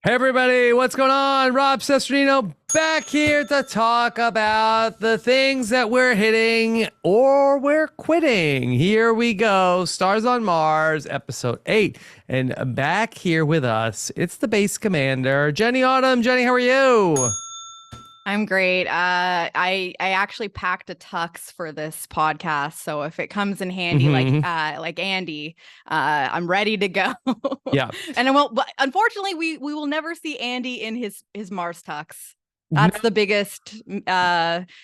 Hey everybody, what's going on? Rob Sesternino back here to talk about the things that we're hitting or we're quitting. Here we go. Stars on Mars, episode 8. And back here with us, it's the base commander, Jenny Autumn. Jenny, how are you? I'm great. I actually packed a tux for this podcast, so if it comes in handy, like Andy, I'm ready to go. Yeah. And I won't. But unfortunately, we will never see Andy in his Mars tux. No. That's the biggest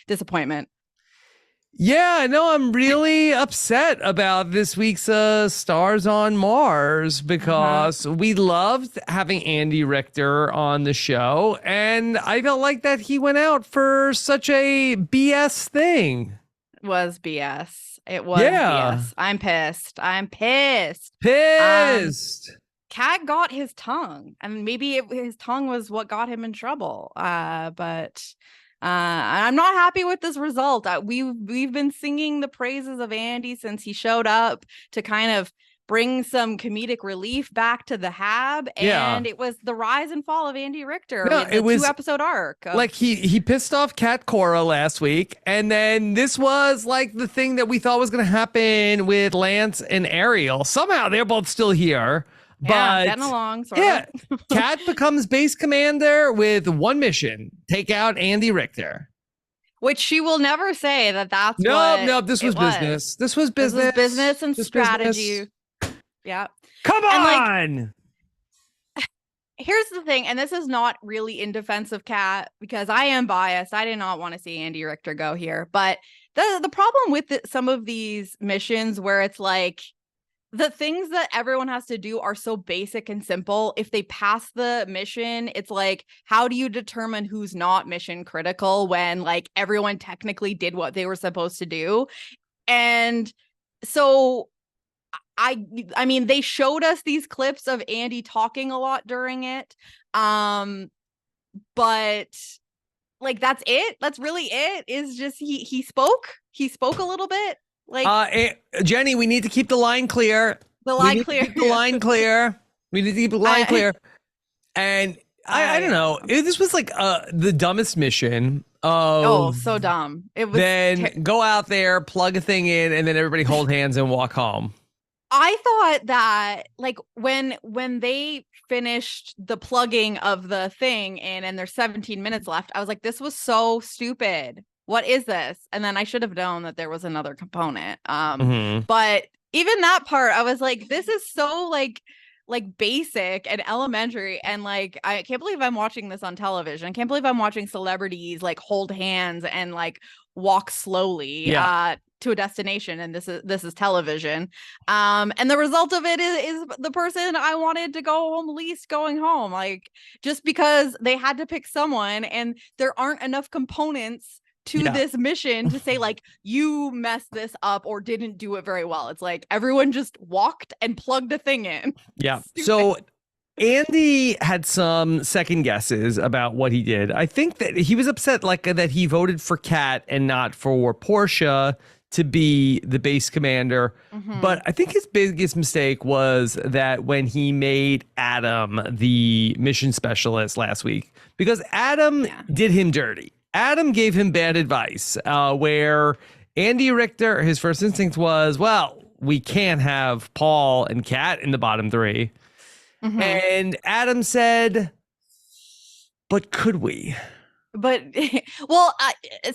disappointment. Yeah, no, I'm really upset about this week's Stars on Mars because we loved having Andy Richter on the show, and I felt like that he went out for such a BS thing. It was BS. It was Yeah. BS. I'm pissed. I'm pissed. Pissed. Cat got his tongue, and maybe his tongue was what got him in trouble. But I'm not happy with this result. We've been singing the praises of Andy since he showed up to kind of bring some comedic relief back to the HAB, and it was the rise and fall of Andy Richter. No, it was 2-episode arc. Like he pissed off Kat Cora last week, and then this was like the thing that we thought was going to happen with Lance and Ariel. Somehow they're both still here. But getting along. Sort of. Kat becomes base commander with one mission: take out Andy Richter. Which she will never say that's no. This was business. This was business. Business and strategy. Business. Yeah. Come on. Here's the thing, and this is not really in defense of Kat because I am biased. I did not want to see Andy Richter go here, but the problem with some of these missions where it's like, the things that everyone has to do are so basic and simple. If they pass the mission, it's like, how do you determine who's not mission critical when like everyone technically did what they were supposed to do? And so I mean, they showed us these clips of Andy talking a lot during it. But like, that's it. That's really it. Is just he spoke a little bit. Like, Jenny, we need to keep the line clear. The line clear. We need to keep the line clear. And I don't know. This was like the dumbest mission. So dumb. It was. Then go out there, plug a thing in, and then everybody hold hands and walk home. I thought that like when they finished the plugging of the thing in and there's 17 minutes left, I was like, this was so stupid. What is this? And then I should have known that there was another component. But even that part, I was like, this is so like basic and elementary. And like, I can't believe I'm watching this on television. I can't believe I'm watching celebrities like hold hands and like walk slowly to a destination. And this is television. And the result of it is the person I wanted to go home least going home. Like, just because they had to pick someone and there aren't enough components to this mission to say like, you messed this up or didn't do it very well. It's like everyone just walked and plugged a thing in. Yeah. So Andy had some second guesses about what he did. I think that he was upset like that he voted for Kat and not for Portia to be the base commander. But I think his biggest mistake was that when he made Adam the mission specialist last week, because Adam did him dirty. Adam gave him bad advice, where Andy Richter, his first instinct was, well, we can't have Paul and Kat in the bottom 3. And Adam said, but could we? But, well,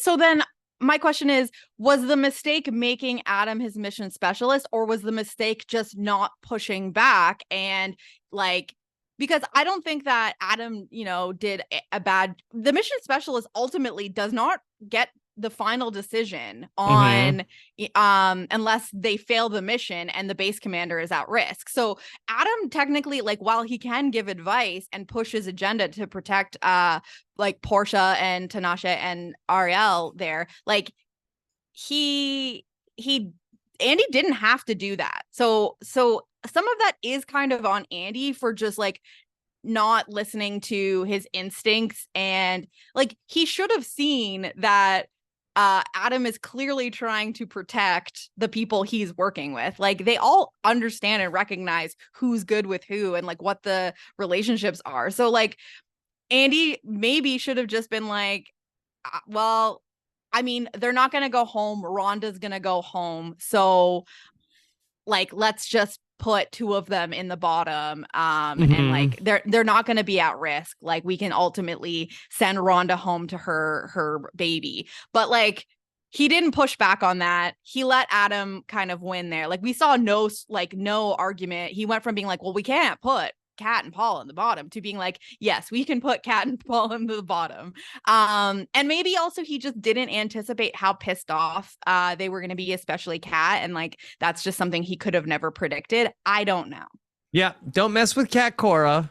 so then my question is, was the mistake making Adam his mission specialist, or was the mistake just not pushing back? And like, because I don't think that Adam, did a bad. The mission specialist ultimately does not get the final decision on unless they fail the mission and the base commander is at risk. So Adam technically, like, while he can give advice and push his agenda to protect like Portia and Tanasha and Ariel there, like Andy didn't have to do that. So some of that is kind of on Andy for just like not listening to his instincts, and like he should have seen that Adam is clearly trying to protect the people he's working with. Like they all understand and recognize who's good with who and like what the relationships are. So like Andy maybe should have just been like, well, I mean, they're not going to go home. Rhonda's going to go home. So like, let's just put two of them in the bottom. And like, they're not going to be at risk. Like we can ultimately send Rhonda home to her baby. But like, he didn't push back on that. He let Adam kind of win there. Like we saw no argument. He went from being like, well, we can't put Kat and Paul in the bottom to being like, yes, we can put Kat and Paul in the bottom. And maybe also he just didn't anticipate how pissed off they were going to be, especially Kat. And like, that's just something he could have never predicted. I don't know. Yeah. Don't mess with Kat Cora.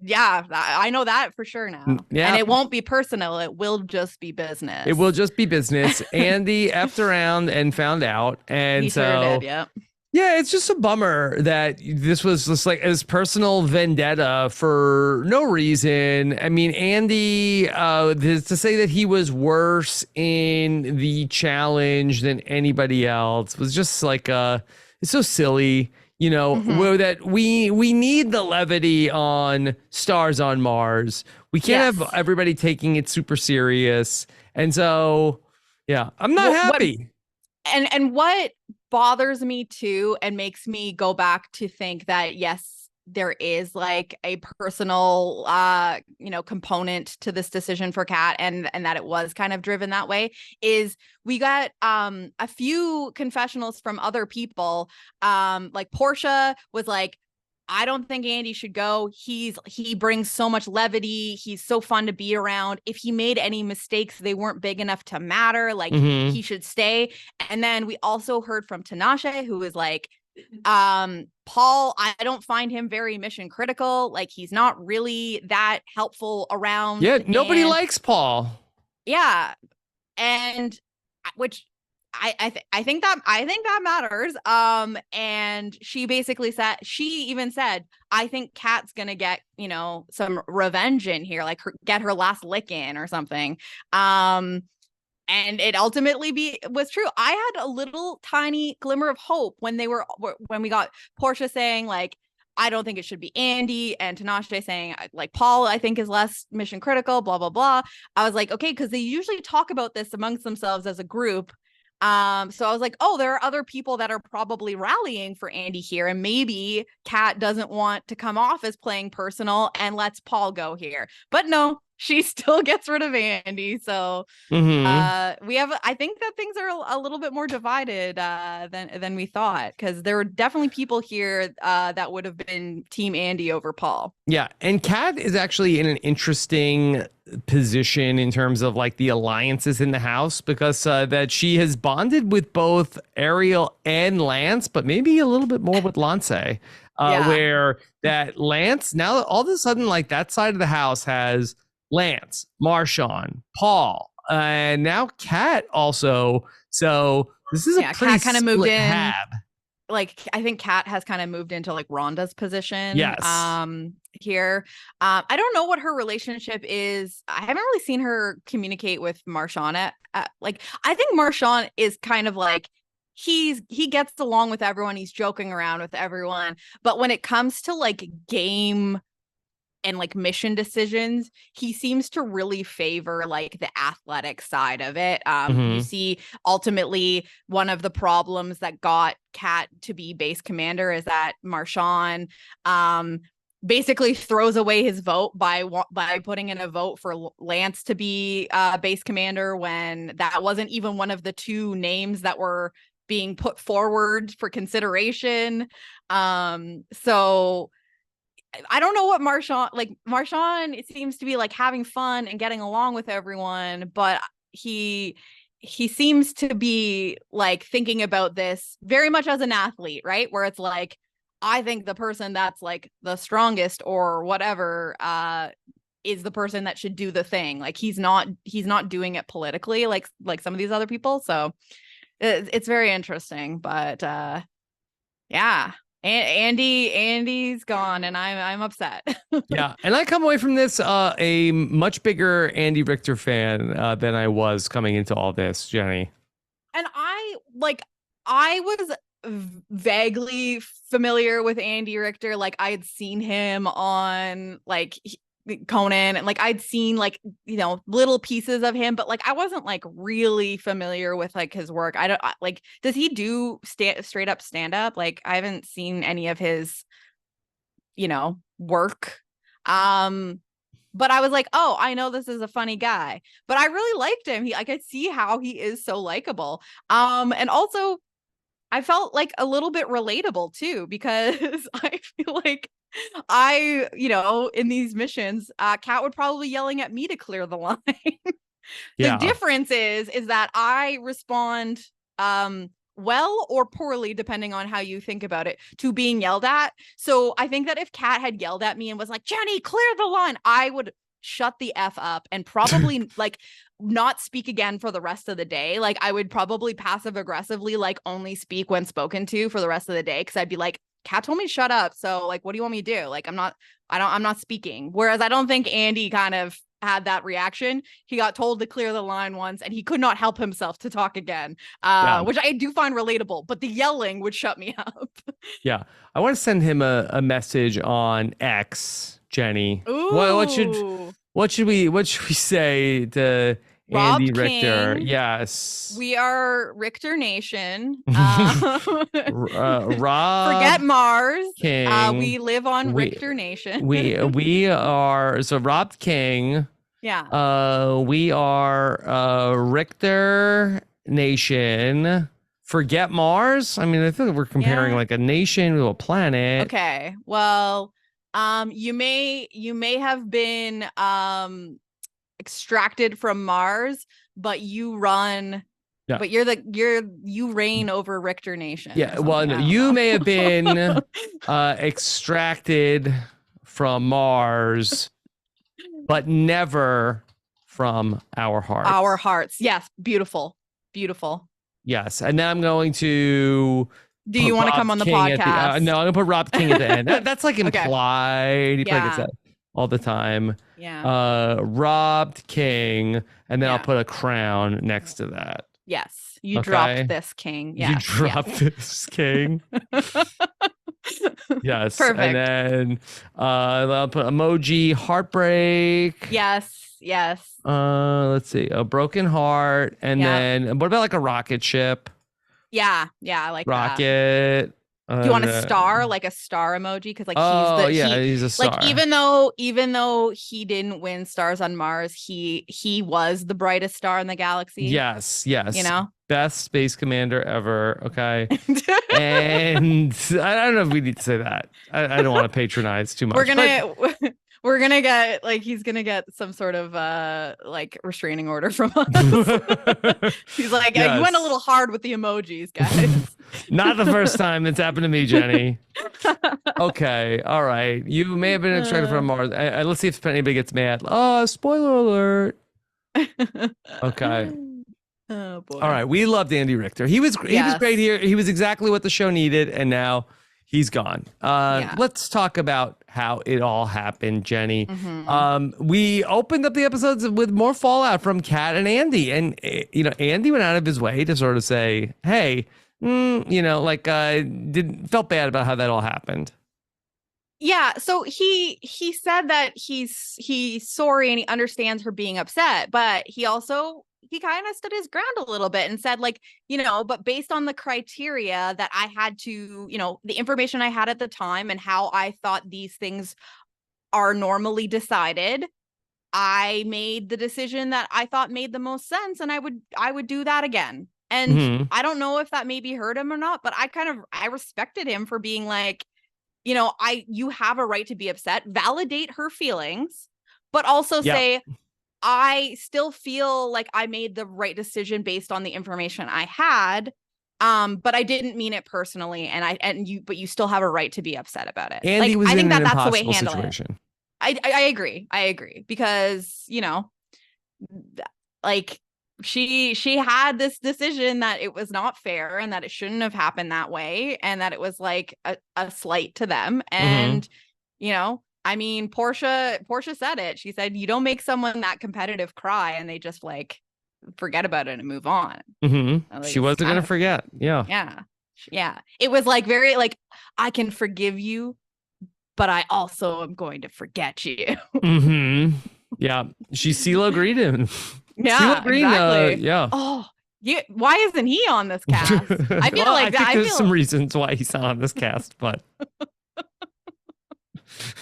Yeah, I know that for sure now. Yeah. And it won't be personal. It will just be business. It will just be business. Andy effed around and found out. And he so sure did, yep. Yeah, it's just a bummer that this was just like his personal vendetta for no reason. I mean, Andy, to say that he was worse in the challenge than anybody else was just like, it's so silly, you know, where that we need the levity on Stars on Mars. We can't have everybody taking it super serious. And so, yeah, I'm not happy. And what bothers me too and makes me go back to think that yes, there is like a personal component to this decision for Kat and that it was kind of driven that way is we got a few confessionals from other people. Like Portia was like, I don't think Andy should go. He brings so much levity. He's so fun to be around. If he made any mistakes, they weren't big enough to matter. Like he should stay. And then we also heard from Tinashe, who was like, Paul, I don't find him very mission critical. Like he's not really that helpful around. Yeah, nobody likes Paul. Yeah. And which I think that matters. And she basically said, she even said, I think Kat's gonna get, some revenge in here, like get her last lick in or something. And it ultimately was true. I had a little tiny glimmer of hope when we got Portia saying like, I don't think it should be Andy, and Tinashe saying like Paul, I think is less mission critical, blah, blah, blah. I was like, okay, because they usually talk about this amongst themselves as a group. So I was like, oh, there are other people that are probably rallying for Andy here. And maybe Kat doesn't want to come off as playing personal and lets Paul go here. But no, she still gets rid of Andy. So I think that things are a little bit more divided than we thought, because there were definitely people here that would have been Team Andy over Paul. Yeah. And Kat is actually in an interesting position in terms of like the alliances in the house, because that she has bonded with both Ariel and Lance, but maybe a little bit more with Lance, where that Lance now all of a sudden like that side of the house has Lance, Marshawn, Paul, and now Kat also. So this is a pretty kind of moved in. Hab. Like I think Kat has kind of moved into like Rhonda's position. Yes. Here. I don't know what her relationship is. I haven't really seen her communicate with Marshawn. Like I think Marshawn is kind of like he gets along with everyone. He's joking around with everyone. But when it comes to like game and like mission decisions, he seems to really favor like the athletic side of it. You see ultimately one of the problems that got Kat to be base commander is that Marshawn basically throws away his vote by putting in a vote for Lance to be base commander when that wasn't even one of the two names that were being put forward for consideration. So I don't know what Marshawn, it seems to be like having fun and getting along with everyone, but he seems to be like thinking about this very much as an athlete, right? Where it's like, I think the person that's like the strongest or whatever is the person that should do the thing. Like he's not doing it politically like some of these other people. So it's very interesting, but yeah. Andy's gone, and I'm upset. Yeah, and I come away from this a much bigger Andy Richter fan than I was coming into all this, Jenny. And I was vaguely familiar with Andy Richter. Like I had seen him on like Conan, and like I'd seen like, you know, little pieces of him, but like I wasn't like really familiar with like his work. I don't like, does he do straight up stand up? Like I haven't seen any of his, you know, work. But I was like, oh, I know this is a funny guy, but I really liked him. I could see how he is so likable. And also I felt like a little bit relatable too, because I feel like you know, in these missions, Kat would probably yelling at me to clear the line. The Yeah, difference is that I respond well or poorly, depending on how you think about it, to being yelled at. So I think that if Kat had yelled at me and was like, Jenny, clear the line, I would shut the F up and probably like not speak again for the rest of the day. Like I would probably passive aggressively like only speak when spoken to for the rest of the day, because I'd be like, Kat told me to shut up. So like, what do you want me to do? Like I'm not speaking. Whereas I don't think Andy kind of had that reaction. He got told to clear the line once and he could not help himself to talk again, yeah, which I do find relatable, but the yelling would shut me up. yeah. I want to send him a message on X, Jenny. Ooh. What should we say to Rob Andy Richter? King. Yes. We are Richter Nation. Rob Forget Mars. King. We live on we, Richter Nation. we are so Rob King. Yeah. We are Richter Nation. Forget Mars. I mean, I think we're comparing like a nation to a planet. Okay. Well, you may have been extracted from Mars, but you run. Yeah. But you reign over Richter Nation. Yeah. Well, no, you may have been extracted from Mars, but never from our hearts. Our hearts. Yes. Beautiful. Beautiful. Yes. And then I'm going to. Do you want to come on the podcast? No, I'm going to put Rob King at the end. That's like implied. Okay. He probably gets that all the time. Yeah. Rob King. And then I'll put a crown next to that. Yes. You dropped this king. Yeah. You dropped this king. Yes. Perfect. And then I'll put emoji heartbreak. Yes. Yes. Let's see. A broken heart. And then what about like a rocket ship? Yeah. Yeah. I like rocket. Do you want a star, like a star emoji? Because like he's a star. Like even though he didn't win Stars on Mars, he was the brightest star in the galaxy. Yes. You know, best space commander ever. Okay. And I don't know if we need to say that. I don't want to patronize too much. We're gonna get like he's gonna get some sort of like restraining order from us. He's like, you went a little hard with the emojis, guys. Not the first time it's happened to me, Jenny. Okay, all right. You may have been extracted from Mars. Let's see if anybody gets mad. Oh, spoiler alert. Okay. Oh boy. All right. We loved Andy Richter. He was great here. He was exactly what the show needed, and now he's gone. Let's talk about how it all happened, Jenny. Mm-hmm. We opened up the episodes with more fallout from Kat and Andy, and you know, Andy went out of his way to sort of say, "Hey, you know, like felt bad about how that all happened." Yeah, so he said that he's sorry and he understands her being upset, but he kind of stood his ground a little bit and said, like, you know, but based on the criteria that I had to, you know, the information I had at the time and how I thought these things are normally decided, I made the decision that I thought made the most sense, and I would do that again. And I don't know if that maybe hurt him or not, but I respected him for being like, you know, you have a right to be upset, validate her feelings, but also say, I still feel like I made the right decision based on the information I had. But I didn't mean it personally, but you still have a right to be upset about it. Andy was I think in an that's the way impossible handle situation. it. I agree because, you know, like she had this decision that it was not fair and that it shouldn't have happened that way and that it was like a slight to them. And you know, I mean, Portia said it. She said, you don't make someone that competitive cry and they just like forget about it and move on. Like, She wasn't gonna forget. Yeah. It was like very like, I can forgive you, but I also am going to forget you. Yeah. She's CeeLo Green. Yeah, CeeLo Green, exactly. yeah. Oh, yeah. Why isn't he on this cast? I feel like that. I think there's some reasons why he's not on this cast, but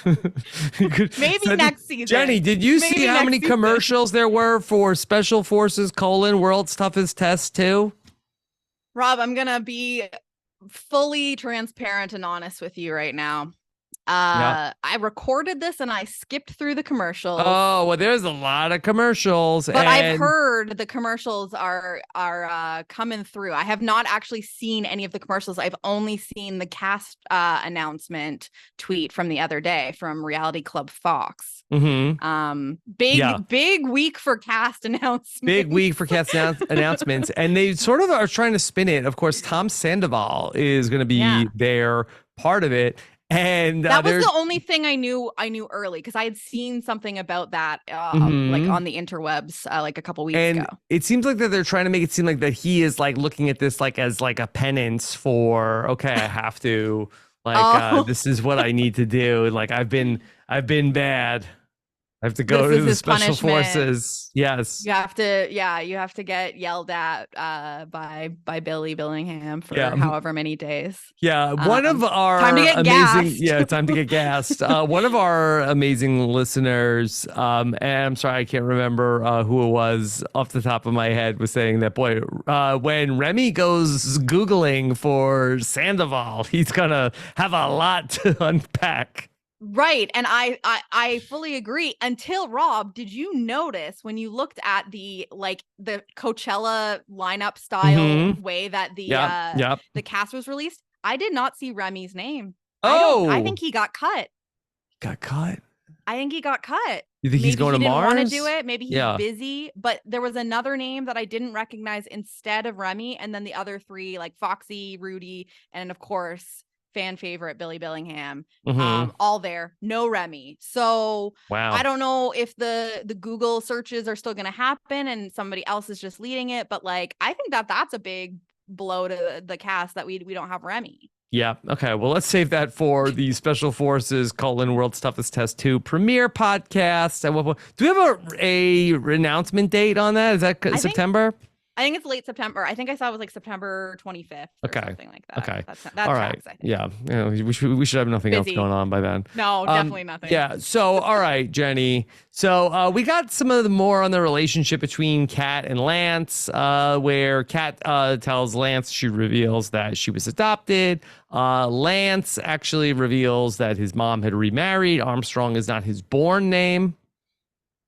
maybe next season. Jenny, did you see how many commercials there were for Special Forces: World's Toughest Test 2? Rob, I'm gonna be fully transparent and honest with you right now. I recorded this and I skipped through the commercials. Oh, well, there's a lot of commercials. But I've heard the commercials are coming through. I have not actually seen any of the commercials. I've only seen the cast announcement tweet from the other day from Reality Club Fox. Big week for cast announcements. Big week for cast announcements. And they sort of are trying to spin it. Of course, Tom Sandoval is going to be there, part of it. And that was the only thing I knew early because I had seen something about that like on the interwebs like a couple weeks ago. It seems like that they're trying to make it seem like that he is like looking at this like as like a penance for, okay, I have to like this is what I need to do. Like I've been bad. I have to go to the special forces. Yes. You have to get yelled at by Billy Billingham for however many days. Yeah. One of our time to get amazing gassed. Time to get gassed. One of our amazing listeners, and I'm sorry I can't remember who it was off the top of my head, was saying that boy, when Remy goes Googling for Sandoval, he's gonna have a lot to unpack. Right. And I fully agree. Until Rob, did you notice when you looked at the Coachella lineup style way that the cast was released? I did not see Remy's name. I think he got cut. Got cut? I think he got cut. You think he's going to Mars? Maybe he didn't want to do it. Maybe he's busy. But there was another name that I didn't recognize instead of Remy. And then the other three, like Foxy, Rudy, and of course, fan favorite Billy Billingham, all there, no Remy. So I don't know if the Google searches are still going to happen and somebody else is just leading it, but like I think that's a big blow to the cast that we don't have Remy. Yeah. Okay. Well, let's save that for the Special Forces: World's Toughest Test 2 premiere podcast. Do we have a announcement date on that? Is that September? I think it's late September. I think I saw it was like September 25th or something like that. Okay. That's all right. tracks, I think. Yeah. We should have nothing else going on by then. No, definitely nothing. Yeah. So, all right, Jenny. So we got some of the more on the relationship between Kat and Lance, where Kat tells Lance, she reveals that she was adopted. Lance actually reveals that his mom had remarried. Armstrong is not his born name.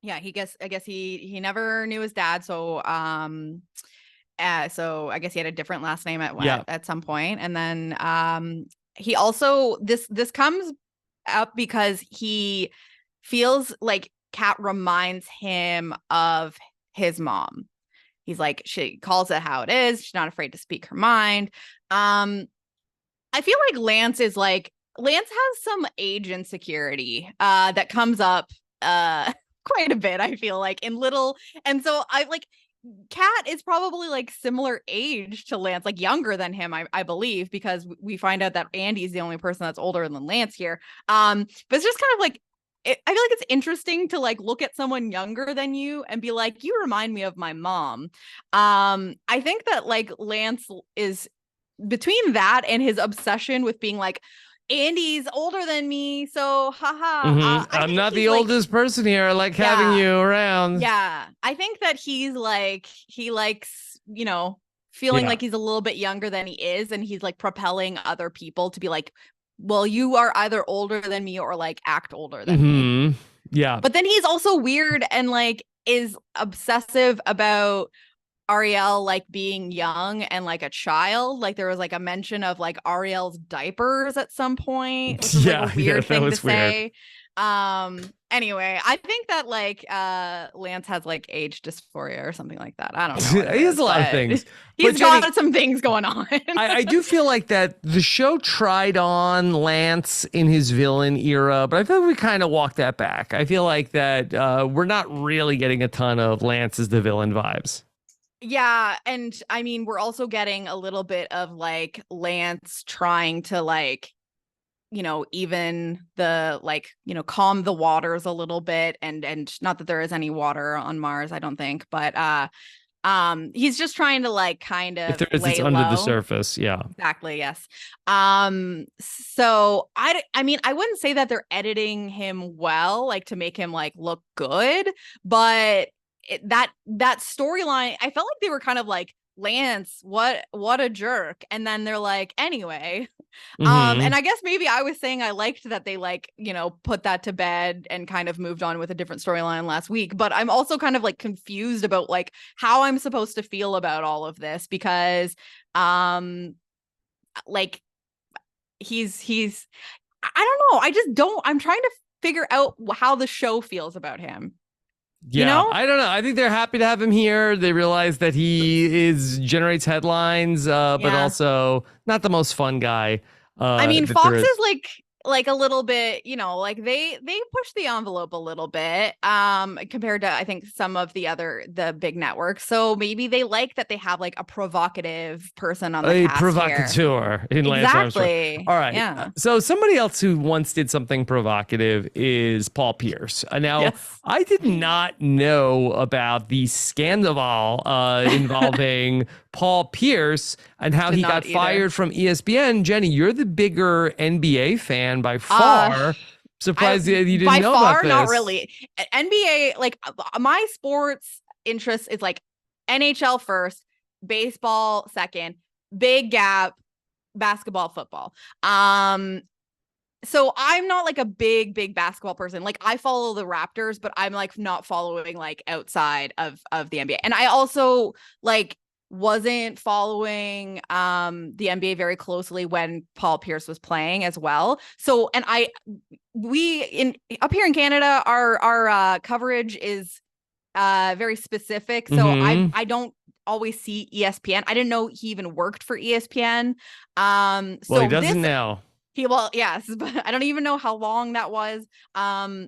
Yeah, I guess he never knew his dad, so so I guess he had a different last name at some point. And then he also this comes up because he feels like Kat reminds him of his mom. He's like, she calls it how it is. She's not afraid to speak her mind. I feel like Lance has some age insecurity that comes up quite a bit, I feel like, and so I like Kat is probably like similar age to Lance, like younger than him, I believe, because we find out that Andy's the only person that's older than Lance here. But it's just kind of like I feel like it's interesting to like look at someone younger than you and be like, you remind me of my mom. I think that like Lance is between that and his obsession with being like, Andy's older than me, so haha. I'm not the oldest person here. I like having you around. Yeah, I think that he likes, feeling like he's a little bit younger than he is, and he's like propelling other people to be like, well, you are either older than me or like act older than me. Yeah. But then he's also weird and like is obsessive about Ariel like being young and like a child. Like there was like a mention of like Ariel's diapers at some point, which was like a weird thing to say. Anyway, I think that like Lance has like age dysphoria or something like that. I don't know what it He has is, a lot of but things. But he's Jenny, got some things going on. I do feel like that the show tried on Lance in his villain era, but I feel like we kind of walked that back. I feel like that we're not really getting a ton of Lance as the villain vibes. Yeah, and I mean, we're also getting a little bit of like Lance trying to like, even the like, calm the waters a little bit, and not that there is any water on Mars, I don't think, but he's just trying to like kind If of there is, it's lay under the low. surface. Yeah. Exactly, yes. So I mean, I wouldn't say that they're editing him well, like to make him like look good, but that storyline, I felt like they were kind of like, Lance, what a jerk. And then they're like, anyway. And Hmm. I guess maybe I was saying I liked that they like, put that to bed and kind of moved on with a different storyline last week. But I'm also kind of like confused about like how I'm supposed to feel about all of this because like he's I don't know. I just don't. I'm trying to figure out how the show feels about him. You Yeah, know? I don't know. I think they're happy to have him here. They realize that he is generates headlines, but Yeah. also not the most fun guy I mean, that there Fox is. is like a little bit, like they push the envelope a little bit compared to I think some of the big networks. So maybe they like that they have like a provocative person on the A cast here. provocateur in Lance Armstrong. Exactly. All right. Yeah. So somebody else who once did something provocative is Paul Pierce. Now, Yes. I did not know about the scandal involving Paul Pierce and how Did he not got either. fired from ESPN. Jenny, you're the bigger NBA fan by Uh far. I Surprised that you didn't by know about far not this. really. NBA, like my sports interest is like NHL first, baseball second, big gap, basketball, football. So I'm not like a big basketball person. Like I follow the Raptors, but I'm like not following like outside of the NBA. And I also like wasn't following the NBA very closely when Paul Pierce was playing as well. So and I we in up here in Canada our coverage is very specific. So Mm-hmm. I don't always see ESPN. I didn't know he even worked for ESPN. Well, he So doesn't this now. well, yes, but I don't even know how long that was.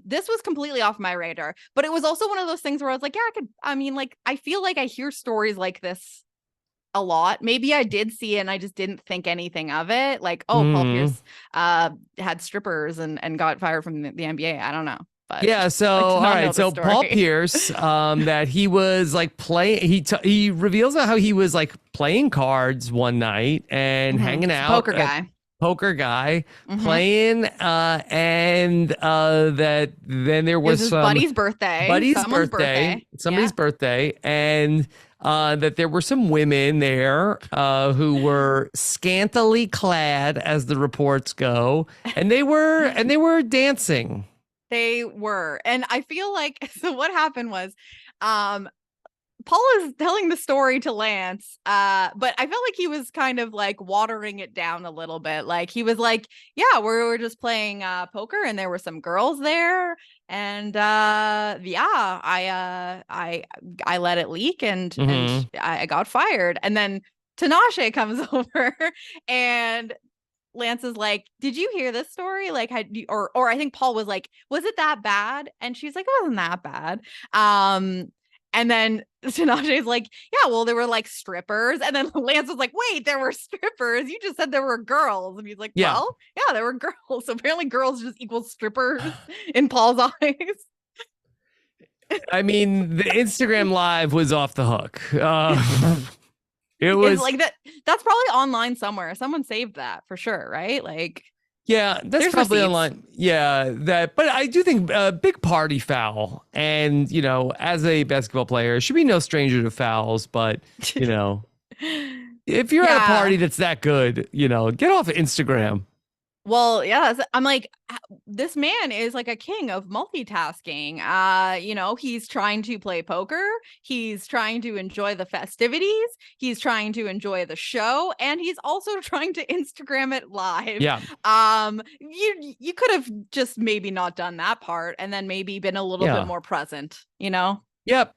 This was completely off my radar, but it was also one of those things where I was like, yeah, I mean, like, I feel like I hear stories like this a lot. Maybe I did see it and I just didn't think anything of it. Like, oh, Paul Mm-hmm. Pierce had strippers and got fired from the NBA. I don't know, but Yeah, so I did all not know right, the so Paul story. Pierce, that he was like playing. He reveals how he was like playing cards one night and hanging He's a out poker at guy. poker guy Mm-hmm. playing, and that then there It was was his some buddy's birthday, buddy's someone's birthday, birthday. somebody's Yeah. birthday, and that there were some women there who were scantily clad, as the reports go, and they were dancing. They were. And I feel like so what happened was um Paul is telling the story to Lance, but I felt like he was kind of like watering it down a little bit. Like he was like, "Yeah, we were just playing poker, and there were some girls there, and yeah, I let it leak, and Hmm. I got fired." And then Tinashe comes over, and Lance is like, "Did you hear this story? Like, or I think Paul was like, was it that bad?" And she's like, "It wasn't that bad." And then Tinashe is like, "Yeah, well, there were like strippers." And then Lance was like, "Wait, there were strippers? You just said there were girls." And he's like, Yeah. "Well, yeah, there were girls." So apparently, girls just equals strippers in Paul's eyes. I mean, the Instagram live was off the hook. It It's was, like that. That's probably online somewhere. Someone saved that for sure, right? Like, yeah, that's there's probably receipts. online. Yeah, but I do think big party foul. And, as a basketball player, should be no stranger to fouls. But, you know, if you're at a party Yeah. that's that good, get off of Instagram. Well, yeah, I'm like, this man is like a king of multitasking. You know, he's trying to play poker, he's trying to enjoy the festivities, he's trying to enjoy the show, and he's also trying to Instagram it live. Yeah. You could have just maybe not done that part and then maybe been a little bit Yeah. more present, you know? Yep.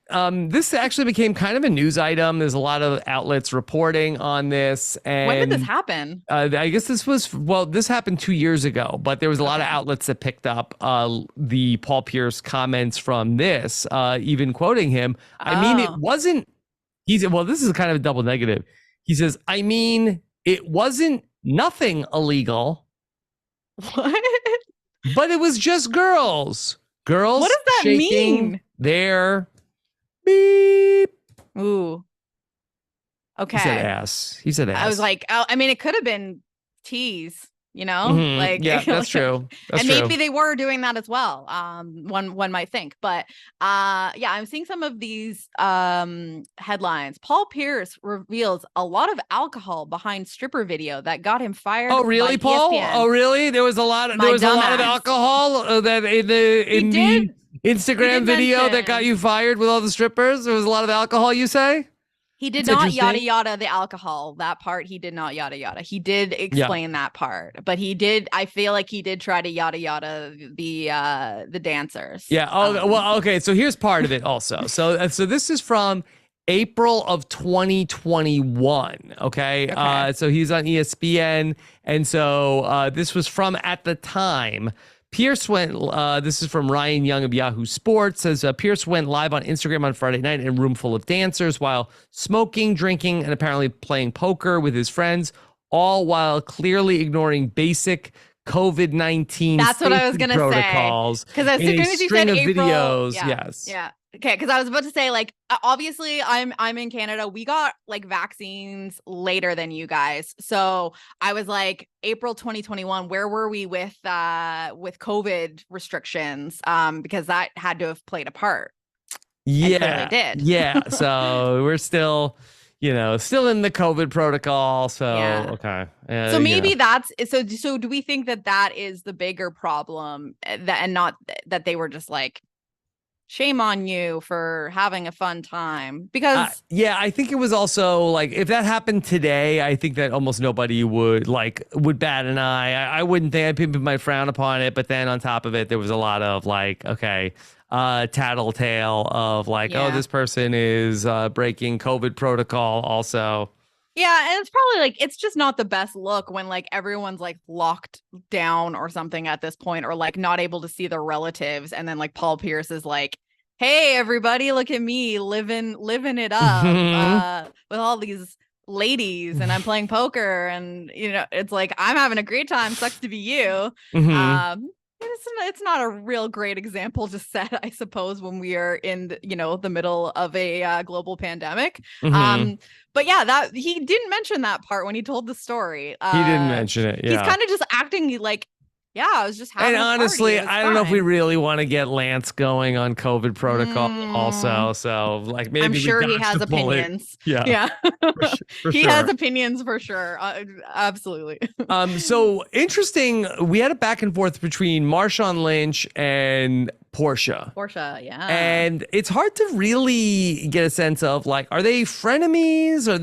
This actually became kind of a news item. There's a lot of outlets reporting on this. And When did this happen? I guess this happened 2 years ago, but there was a lot of Okay. outlets that picked up the Paul Pierce comments from this, even quoting him. I mean, it Oh. wasn't, this is kind of a double negative. He says, I mean, it wasn't nothing illegal, What? but it was just girls. Girls What does that shaking mean? their beep. Ooh. Okay. He said ass. He said ass. I was like, oh, I mean, it could have been teas, you know, like, yeah, that's true. That's and true. maybe they were doing that as well. One might think, but yeah, I'm seeing some of these headlines. Paul Pierce reveals a lot of alcohol behind stripper video that got him fired. Oh, really, by Paul? ESPN. Oh, really? There was a lot of My dumbass. alcohol that in the Instagram video that got mention- you fired with all the strippers. There was a lot of alcohol. You say? He did That's not yada interesting. yada the alcohol. That part he did not yada yada. He did explain that part, but he did. I feel like he did try to yada yada the dancers. Yeah. Oh, well, okay. So here's part of it also. So this is from April of 2021. Okay. So he's on ESPN, and so this was from at the time. Pierce went, this is from Ryan Young of Yahoo Sports, says Pierce went live on Instagram on Friday night in a room full of dancers while smoking, drinking, and apparently playing poker with his friends, all while clearly ignoring basic COVID-19 That's what I was gonna protocols. Because as soon as you said April, videos, yeah, yes. yeah. Okay, because I was about to say, like, obviously I'm in Canada. We got like vaccines later than you guys. So I was like, April 2021, where were we with COVID restrictions? Because that had to have played a part. Yeah. Did. Yeah. So we're still, still in the COVID protocol. So, Yeah. okay. So maybe that's so do we think that is the bigger problem, and not that they were just like, shame on you for having a fun time? Because yeah, I think it was also like, if that happened today, I think that almost nobody would bat an eye. I wouldn't think, people might frown upon it, but then on top of it, there was a lot of like, okay, tattletale of like, oh, this person is breaking COVID protocol also. Yeah, and it's probably like, it's just not the best look when like everyone's like locked down or something at this point, or like not able to see their relatives, and then like Paul Pierce is like, hey everybody, look at me living it up with all these ladies, and I'm playing poker, and it's like, I'm having a great time, sucks to be you. It's not a real great example to set, I suppose, when we are in the middle of a global pandemic. But yeah, that he didn't mention that part when he told the story. He didn't mention it. Yeah, he's kind of just acting like, yeah, I was just having. And honestly, I don't know if we really want to get Lance going on COVID protocol also. So like, maybe I'm sure he has opinions. Yeah. He has opinions for sure. Absolutely. So interesting. We had a back and forth between Marshawn Lynch and Portia, yeah. And it's hard to really get a sense of like, are they frenemies? Are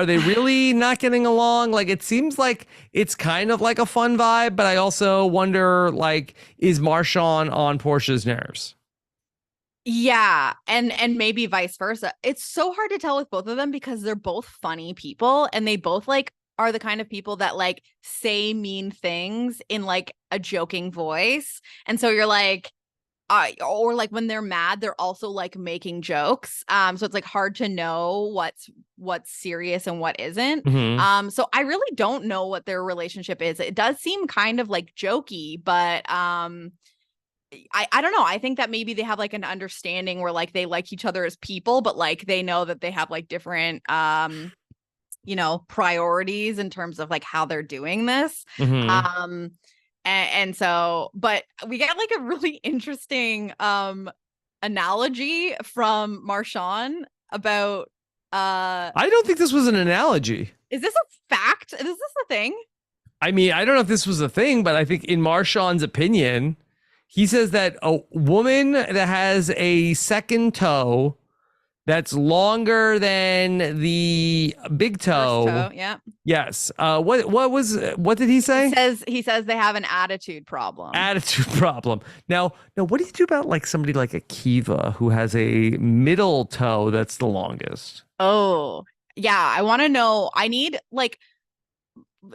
they really not getting along? Like, it seems like it's kind of like a fun vibe, but I also wonder, like, is Marshawn on Portia's nerves? Yeah, and maybe vice versa. It's so hard to tell with both of them because they're both funny people, and they both like are the kind of people that like say mean things in like a joking voice. And so you're like, or like when they're mad, they're also like making jokes. So it's like hard to know what's serious and what isn't. So I really don't know what their relationship is. It does seem kind of like jokey, but I don't know. I think that maybe they have like an understanding where like they like each other as people, but like they know that they have like different priorities in terms of like how they're doing this. And so, but we get like a really interesting analogy from Marshawn about I don't think this was an analogy. is this a fact? Is this a thing? I mean, I don't know if this was a thing, but I think in Marshawn's opinion, he says that a woman that has a second toe that's longer than the big First toe. toe, yeah. Yes. What did he say? He says they have an attitude problem. Attitude problem. Now, what do you do about like somebody like a Kiva who has a middle toe that's the longest? Oh, yeah. I want to know. I need like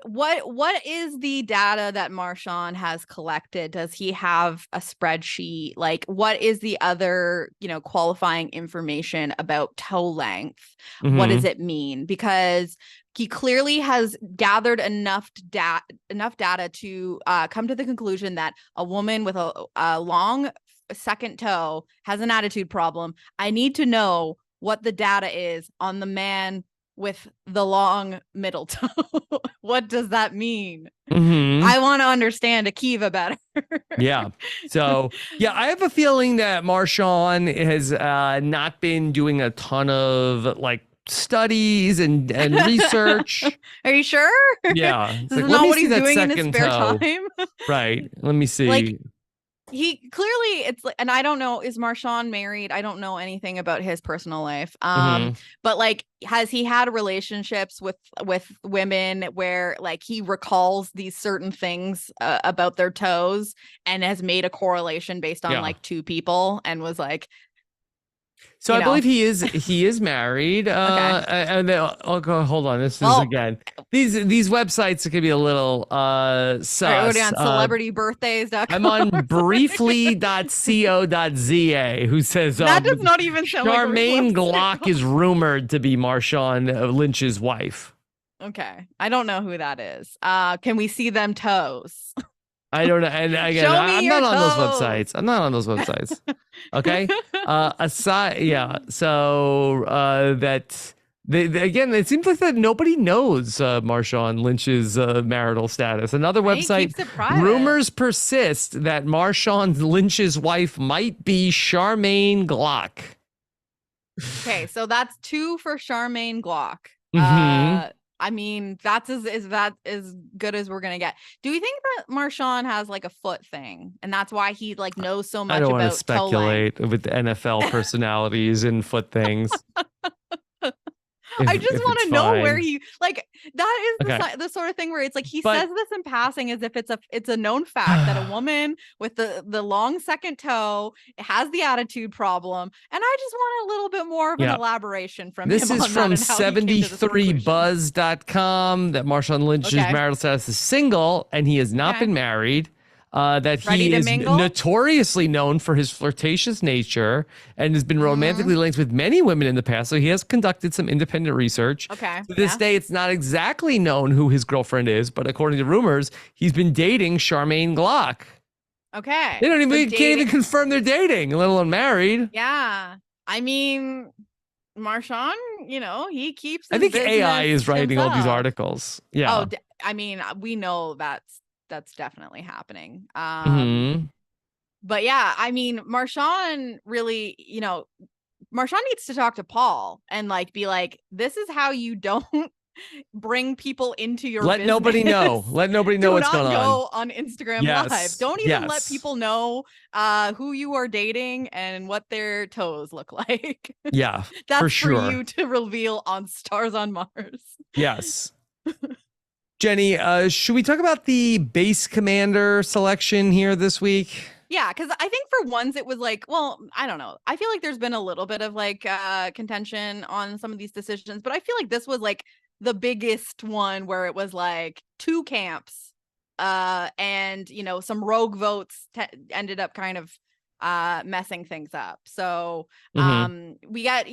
what is the data that Marshawn has collected? Does he have a spreadsheet? Like, what is the other, qualifying information about toe length? What does Mm-hmm. it mean? Because he clearly has gathered enough data to come to the conclusion that a woman with a long second toe has an attitude problem. I need to know what the data is on the man with the long middle toe. What does that mean? Mm-hmm. I want to understand Akiva better. Yeah. So, yeah, I have a feeling that Marshawn has not been doing a ton of like studies and research. Are you sure? Yeah. It's This like, is let not me what see he's that doing in his second spare toe. time. Right. Let me Like, see. he clearly, it's like, and I don't know, is Marshawn married? I don't know anything about his personal life. Mm-hmm. But like, has he had relationships with women where like he recalls these certain things about their toes and has made a correlation based on Yeah. like two people and was like, So I believe he is married. Okay. And then, oh, hold on. This is Well, again these websites could be a little are we sus. on celebritybirthdays.com? I'm on briefly.co.za, who says That does not even sound like a real Charmaine website. Glock is rumored to be Marshawn Lynch's wife. Okay. I don't know who that is. Can we see them toes? I don't know. And again, Show me I'm your not on those toes. websites. I'm not on those websites. Okay. Aside, yeah. So that again, it seems like that nobody knows Marshawn Lynch's marital status. Another Right? website. Keeps it private. Rumors persist that Marshawn Lynch's wife might be Charmaine Glock. Okay, so that's 2 for Charmaine Glock. Mm-hmm. I mean, that's as good as we're gonna get. Do we think that Marshawn has like a foot thing, and that's why he like knows so much I don't want to about toe length? speculate with the NFL personalities and foot things. I just want to know where fine. he like that is Okay. the sort of thing where it's like he But- says this in passing as if it's a known fact that a woman with the long second toe has the attitude problem, and I just want a little bit more of an Yeah. elaboration from This him is on that from and how he came to this conclusion. 73buzz.com that Marshawn Lynch's Okay. marital status is single and he has not Okay. been married. That Ready he to is mingle? notoriously known for his flirtatious nature and has been romantically linked with many women in the past. So he has conducted some independent research. Okay. To this Yeah. day, it's not exactly known who his girlfriend is, but according to rumors, he's been dating Charmaine Glock. Okay. They don't even So can't even dating- confirm they're dating, let alone married. Yeah. I mean, Marshawn, he keeps I his think AI business is writing all these himself. articles. Yeah. Oh, I mean, we know that's definitely happening. Mhm. But yeah, I mean, Marshawn really, Marshawn needs to talk to Paul and like be like, this is how you don't bring people into your Let business. nobody know. Let nobody know Do what's not going on. go on Instagram Yes, Live. Don't even let yes. people know who you are dating and what their toes look like. Yeah, That's for sure. you to reveal on Stars on Mars. Yes. Jenny, should we talk about the base commander selection here this week? Yeah, because I think for once it was like, well, I don't know. I feel like there's been a little bit of like contention on some of these decisions, but I feel like this was like the biggest one where it was like 2 camps and some rogue votes ended up kind of messing things up. So we got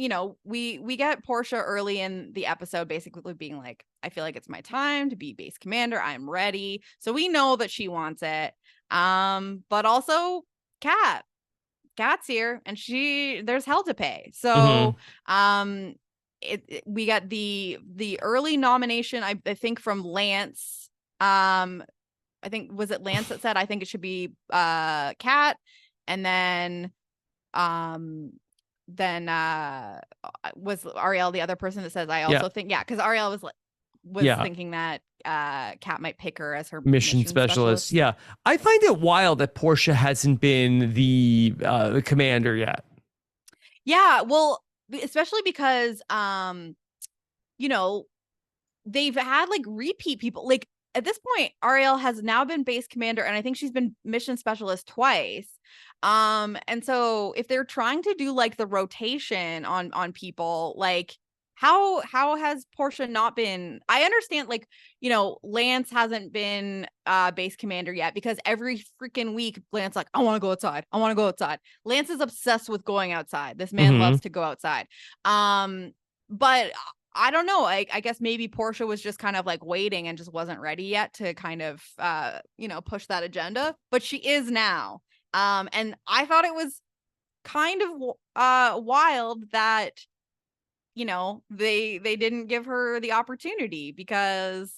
we get Portia early in the episode basically being like, I feel like it's my time to be base commander, I'm ready. So we know that she wants it. But also Kat's here and there's hell to pay. So we got the early nomination, I think, from Lance. I think, was it Lance that said I think it should be Kat, and then was Ariel the other person that says I also think, yeah, because Ariel was like, was Yeah. thinking that Kat might pick her as her Mission specialist. Yeah. I find it wild that Portia hasn't been the commander yet. Yeah, well, especially because you know, they've had like repeat people. Like at this point, Ariel has now been base commander, and I think she's been mission specialist twice. And so if they're trying to do like the rotation on people, like how has Portia not been? I understand, like, Lance hasn't been base commander yet because every freaking week Lance like, I want to go outside. I want to go outside. Lance is obsessed with going outside. This man loves to go outside. But I don't know. I guess maybe Portia was just kind of like waiting and just wasn't ready yet to kind of push that agenda, but she is now. And I thought it was kind of wild that they didn't give her the opportunity, because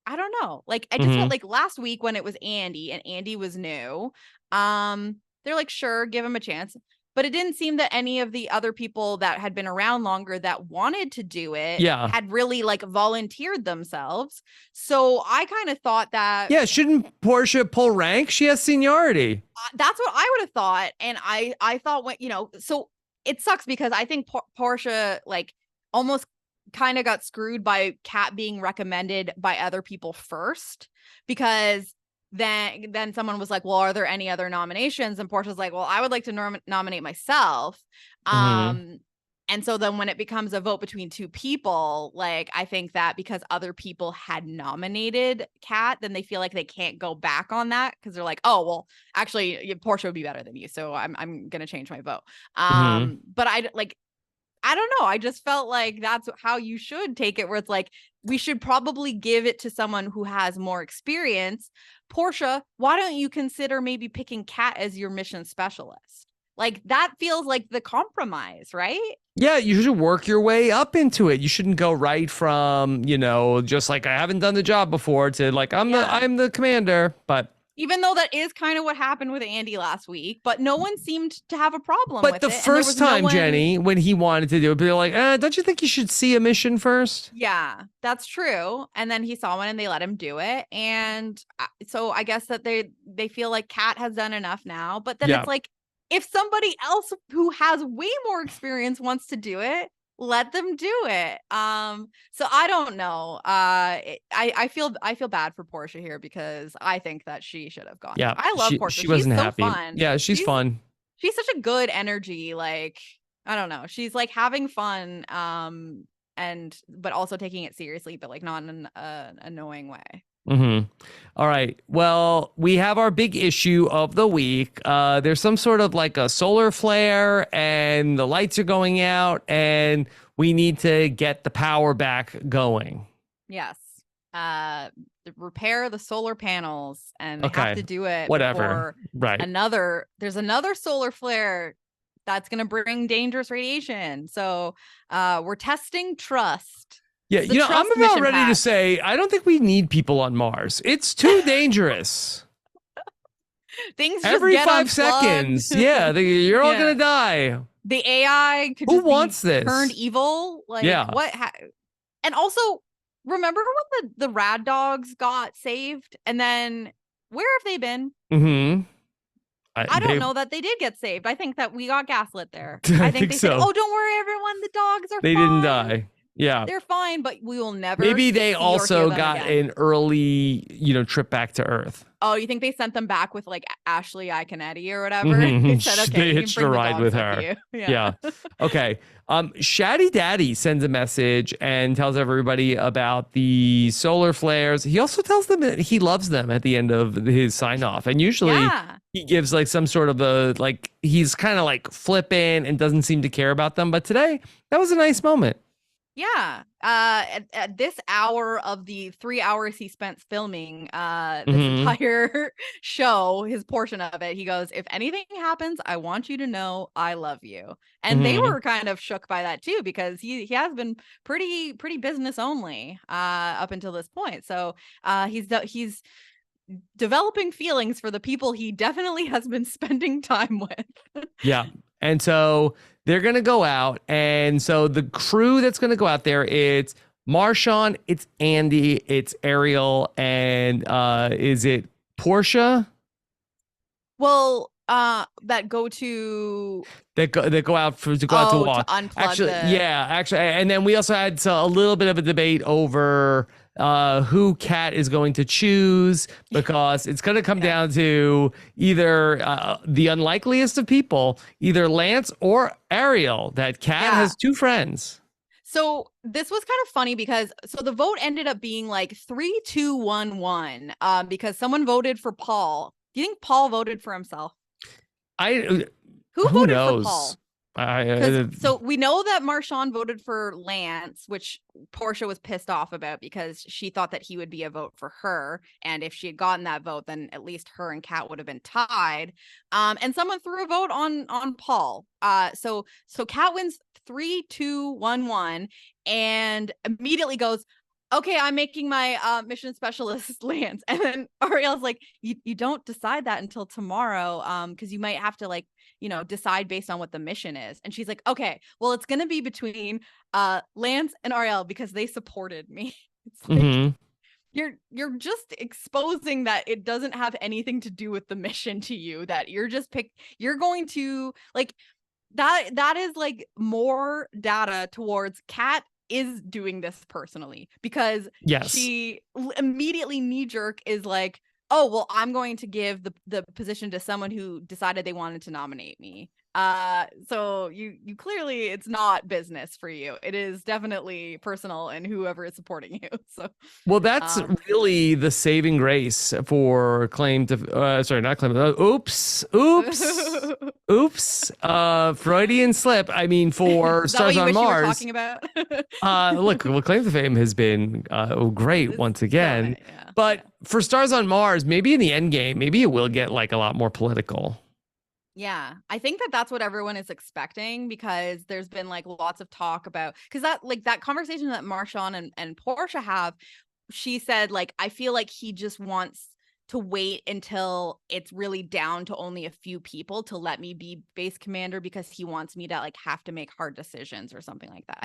I don't know. Like I just felt like last week when it was Andy and Andy was new, they're like, sure, give him a chance. But it didn't seem that any of the other people that had been around longer that wanted to do it had really like volunteered themselves. So I kind of thought that. Yeah, shouldn't Portia pull rank? She has seniority. That's what I would have thought. And I thought, when, so it sucks because I think Portia like almost kind of got screwed by Kat being recommended by other people first, because then someone was like, well, are there any other nominations? And Portia's like, well, I would like to nominate myself. And so then when it becomes a vote between two people, like, I think that because other people had nominated Kat, then they feel like they can't go back on that, because they're like, oh, well, actually Portia would be better than you, so I'm gonna change my vote. But I don't know. I just felt like that's how you should take it, where it's like, we should probably give it to someone who has more experience. Portia, why don't you consider maybe picking Kat as your mission specialist? Like, that feels like the compromise, right? Yeah, you should work your way up into it. You shouldn't go right from, just like, I haven't done the job before, to like, I'm the commander. But even though that is kind of what happened with Andy last week, but no one seemed to have a problem with it. But the first time, Jenny, when he wanted to do it, they're like, don't you think you should see a mission first? Yeah, that's true. And then he saw one and they let him do it. And so I guess that they feel like Kat has done enough now. But then it's like, if somebody else who has way more experience wants to do it, let them do it. So I don't know. I feel bad for Portia here, because I think that she should have gone. Yeah, I love Portia. She wasn't she's happy. So fun. Yeah, she's fun. She's such a good energy. Like, I don't know. She's like having fun. But also taking it seriously, but like not in an annoying way. All right. Well, we have our big issue of the week. There's some sort of like a solar flare and the lights are going out and we need to get the power back going. Yes. Repair the solar panels, and they have to do it. Whatever. Right. There's another solar flare that's going to bring dangerous radiation. So we're testing trust. Yeah, I'm about ready to say, I don't think we need people on Mars. It's too dangerous. Things every just 5 seconds. Yeah, you're all gonna die. The AI could Who just wants be this? turned evil. Like, what? And also, remember when the rad dogs got saved, and then where have they been? I don't know that they did get saved. I think that we got gaslit there. I think they said, "Oh, don't worry, everyone. The dogs are fine. They didn't die. Yeah, they're fine, but we will never." Maybe they also got an early, trip back to Earth. Oh, you think they sent them back with like Ashley Iconetti or whatever? They said, "Okay, they hitched a ride with her." Yeah. Okay. Shaddy Daddy sends a message and tells everybody about the solar flares. He also tells them that he loves them at the end of his sign off, and usually he gives like some sort of he's kind of like flippant and doesn't seem to care about them. But today, that was a nice moment. Yeah. At this hour of the 3 hours he spent filming this entire show, his portion of it, he goes, "If anything happens, I want you to know I love you." And they were kind of shook by that too, because he has been pretty business only up until this point. So he's developing feelings for the people he definitely has been spending time with. Yeah. And so they're going to go out. And so the crew that's going to go out there, it's Marshawn, it's Andy, it's Ariel, and is it Portia? Well, that go to That go out to to walk. unplug Actually, the yeah, actually, and then we also had a little bit of a debate over who Kat is going to choose, because it's going to come down to either the unlikeliest of people, either Lance or Ariel. That Kat has two friends. So this was kind of funny because the vote ended up being like 3-2-1-1 because someone voted for Paul. Do you think Paul voted for himself? Who voted knows? for Paul? So we know that Marshawn voted for Lance, which Portia was pissed off about because she thought that he would be a vote for her. And if she had gotten that vote, then at least her and Kat would have been tied. And someone threw a vote on Paul. So Kat wins 3-2-1-1 and immediately goes, okay, I'm making my mission specialist Lance. And then Ariel's like, you don't decide that until tomorrow, because you might have to like, decide based on what the mission is. And she's like, okay, well, it's gonna be between Lance and Ariel because they supported me. It's like you're just exposing that it doesn't have anything to do with the mission to you, that you're going to like that is like more data towards Kat is doing this personally, because she immediately knee-jerk is like, oh, well, I'm going to give the position to someone who decided they wanted to nominate me. So you clearly, it's not business for you. It is definitely personal and whoever is supporting you. So, well, that's really the saving grace for claim to, sorry, not claim. Oops. Freudian slip. I mean, for Stars on Mars. You were talking about? Look, well, claim to fame has been great once again. But for Stars on Mars, maybe in the end game, maybe it will get like a lot more political. Yeah, I think that's what everyone is expecting, because there's been like lots of talk about, because that conversation that Marshawn and Portia have, she said like, I feel like he just wants to wait until it's really down to only a few people to let me be base commander, because he wants me to like have to make hard decisions or something like that.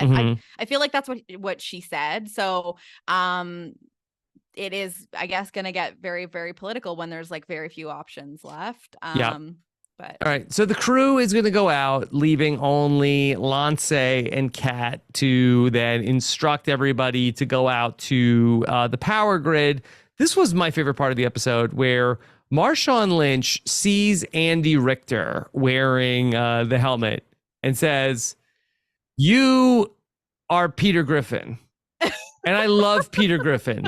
I feel like that's what she said. So it is, I guess, gonna get very, very political when there's like very few options left. But all right, so the crew is going to go out, leaving only Lance and Kat to then instruct everybody to go out to the power grid. This was my favorite part of the episode, where Marshawn Lynch sees Andy Richter wearing the helmet and says, "You are Peter Griffin." And I love Peter Griffin.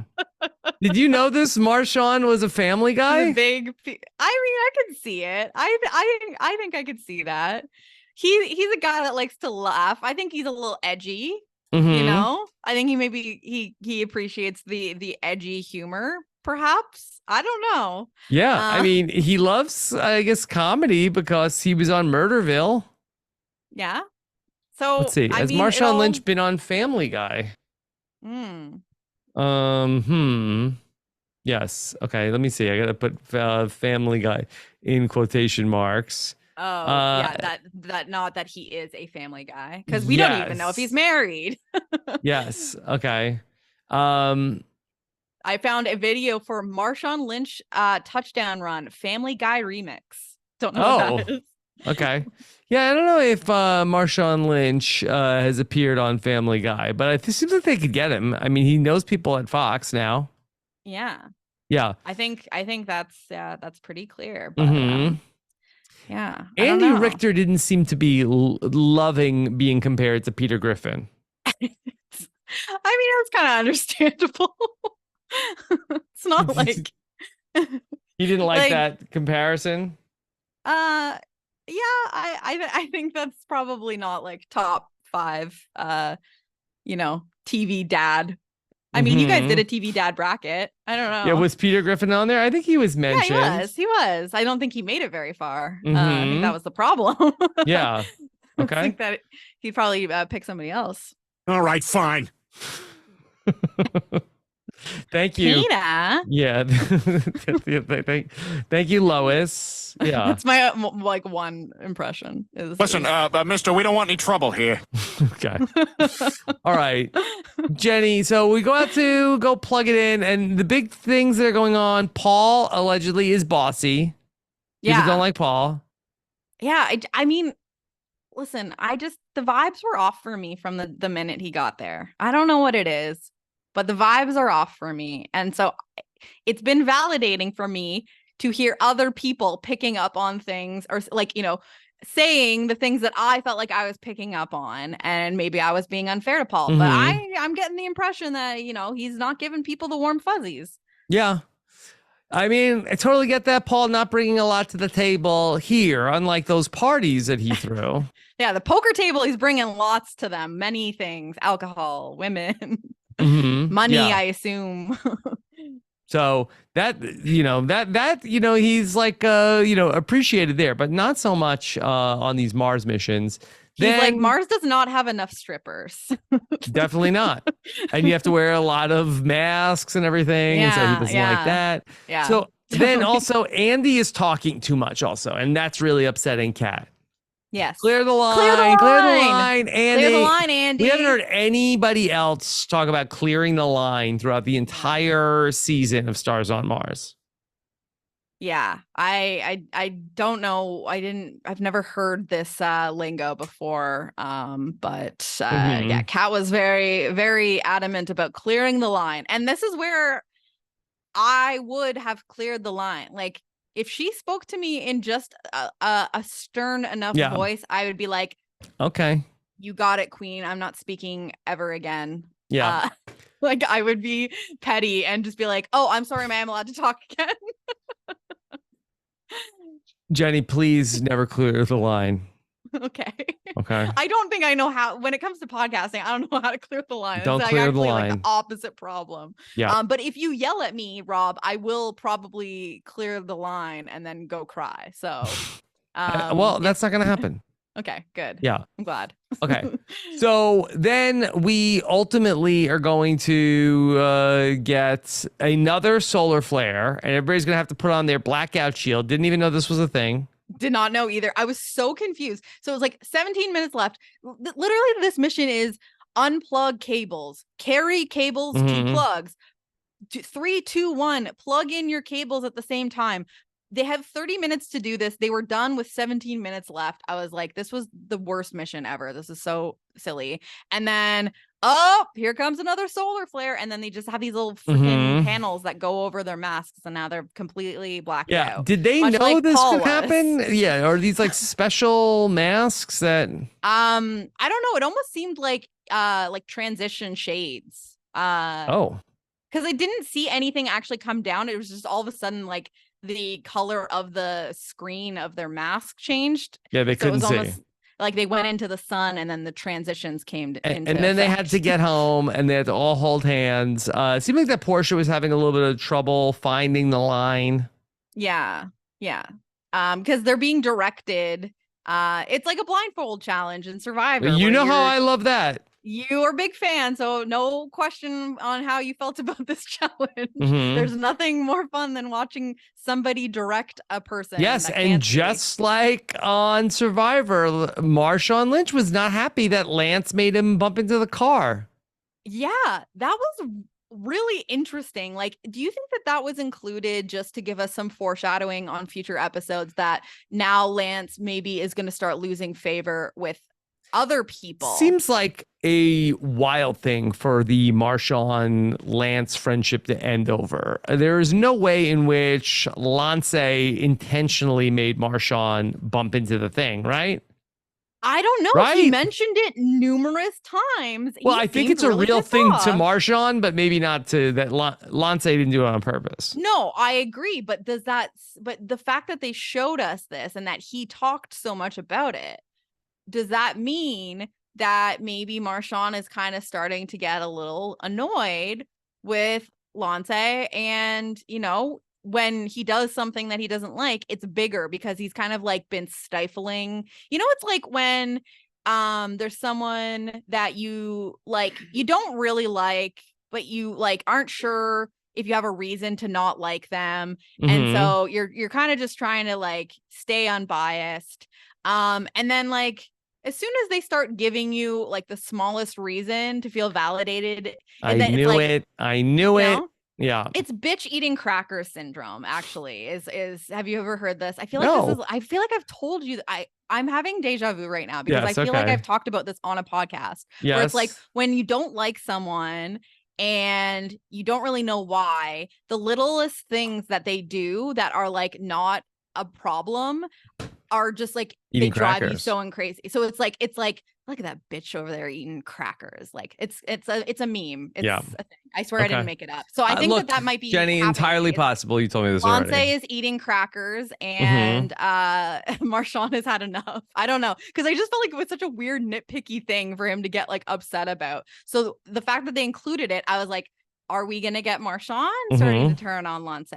Did you know this? Marshawn was a Family Guy. I mean, I could see it. I think I could see that. He's a guy that likes to laugh. I think he's a little edgy. You know, I think he appreciates the edgy humor. Perhaps, I don't know. Yeah, I mean, he loves, I guess, comedy because he was on Murderville. Yeah. So let's see. Has Marshawn Lynch been on Family Guy? Yes. Okay. Let me see. I gotta put Family Guy in quotation marks. Oh, yeah. That not that he is a Family Guy, because we don't even know if he's married. Yes. Okay. I found a video for Marshawn Lynch touchdown run Family Guy remix. Don't know what that is. Okay. Yeah, I don't know if Marshawn Lynch has appeared on Family Guy, but it seems like they could get him. I mean, he knows people at Fox now. Yeah. Yeah. I think that's pretty clear. But yeah. Andy Richter didn't seem to be loving being compared to Peter Griffin. I mean, that's kind of understandable. It's not like he didn't like that comparison. Yeah, I think that's probably not like top 5 TV dad. I mean, you guys did a TV dad bracket. I don't know. Yeah, was Peter Griffin on there? I think he was mentioned. Yeah, he was. I don't think he made it very far. I think that was the problem. Yeah. Okay. I think that he'd probably pick somebody else. All right, fine. Thank you. Tina. Yeah. Thank you, Lois. Yeah. That's my one impression. Listen, mister, we don't want any trouble here. Okay. All right. Jenny, so we go out to go plug it in, and the big things that are going on, Paul allegedly is bossy. People don't Yeah. like Paul. Yeah. I mean, listen, the vibes were off for me from the minute he got there. I don't know what it is, but the vibes are off for me. And so it's been validating for me to hear other people picking up on things, or like, saying the things that I felt like I was picking up on, and maybe I was being unfair to Paul. But I'm getting the impression that, he's not giving people the warm fuzzies. Yeah. I mean, I totally get that. Paul not bringing a lot to the table here, unlike those parties that he threw. Yeah, the poker table, he's bringing lots to them. Many things: alcohol, women, money, Yeah. I assume. So that, he's like, appreciated there, but not so much on these Mars missions. He's like, Mars does not have enough strippers. Definitely not. And you have to wear a lot of masks and everything. And so he doesn't like that. Yeah. So then also Andy is talking too much also. And that's really upsetting Kat. Yes. Clear the line. Clear the line, Andy. Clear the line, Andy. We haven't heard anybody else talk about clearing the line throughout the entire season of Stars on Mars. Yeah, I don't know. I've never heard this lingo before. But yeah, Kat was very, very adamant about clearing the line. And this is where I would have cleared the line. Like, if she spoke to me in just a stern enough voice, I would be like, okay, you got it, queen. I'm not speaking ever again. Yeah. Like, I would be petty and just be like, oh, I'm sorry, ma'am, I'm allowed to talk again. Jenny, please never clear the line. Okay. Okay. I don't think I know how, when it comes to podcasting, I don't know how to clear the line. Don't clear the line. Like the opposite problem. Yeah. But if you yell at me, Rob, I will probably clear the line and then go cry. So, well, that's not going to happen. Okay, good. Yeah. I'm glad. Okay. So then we ultimately are going to get another solar flare, and everybody's going to have to put on their blackout shield. Didn't even know this was a thing. Did not know either. I was so confused. So it was like 17 minutes left. Literally, this mission is unplug cables, carry cables to plugs. 3, 2, 1, plug in your cables at the same time. They have 30 minutes to do this. They were done with 17 minutes left. I was like, this was the worst mission ever. This is so silly. And then, oh, here comes another solar flare. And then they just have these little freaking panels that go over their masks. And now they're completely blacked out. Did they know like this could happen? Yeah. Or these like special masks that... I don't know. It almost seemed like transition shades. Because I didn't see anything actually come down. It was just all of a sudden like the color of the screen of their mask changed. Yeah, they couldn't see. Like they went into the sun and then the transitions came into and then they had to get home and they had to all hold hands. It seemed like that Portia was having a little bit of trouble finding the line. Yeah. Because they're being directed. It's like a blindfold challenge in Survivor. You know how I love that. You are a big fan, so no question on how you felt about this challenge. There's nothing more fun than watching somebody direct a person. Yes, and just like on Survivor, Marshawn Lynch was not happy that Lance made him bump into the car. Yeah, that was really interesting. Like, do you think that was included just to give us some foreshadowing on future episodes that now Lance maybe is going to start losing favor with other people? Seems like a wild thing for the Marshawn Lance friendship to end over. There is no way in which Lance intentionally made Marshawn bump into the thing, right? I don't know. Right? He mentioned it numerous times. Well, I think it's a real thing to Marshawn, but maybe not to that. Lance didn't do it on purpose. No, I agree. But the fact that they showed us this and that he talked so much about it, does that mean that maybe Marshawn is kind of starting to get a little annoyed with Lance? And, when he does something that he doesn't like, it's bigger because he's kind of like been stifling. It's like when there's someone that you don't really like, but you like aren't sure if you have a reason to not like them. And so you're kind of just trying to like stay unbiased. And then like as soon as they start giving you like the smallest reason to feel validated, I and then it's knew like, it. I knew you it. know, Yeah. it's bitch eating cracker syndrome, actually. Is have you ever heard this? I feel like No. I feel like I've told you that I'm having deja vu right now because I Yes. feel like Okay. I've talked about this on a podcast where it's like Yes. when you don't like someone and you don't really know why, the littlest things that they do that are like not a problem are just like they Eating drive you crackers. so crazy. So it's like look at that bitch over there eating crackers. Like it's a meme. It's Yeah. a thing. I swear I didn't Okay. make it up. So I think Look, that might be Jenny, happening. entirely possible. You told me this Lance already. is eating crackers Mm-hmm. and Marshawn has had enough. I don't know. Because I just felt like it was such a weird nitpicky thing for him to get like upset about. So the fact that they included it, I was like, are we gonna get Marshawn starting to turn on Lance?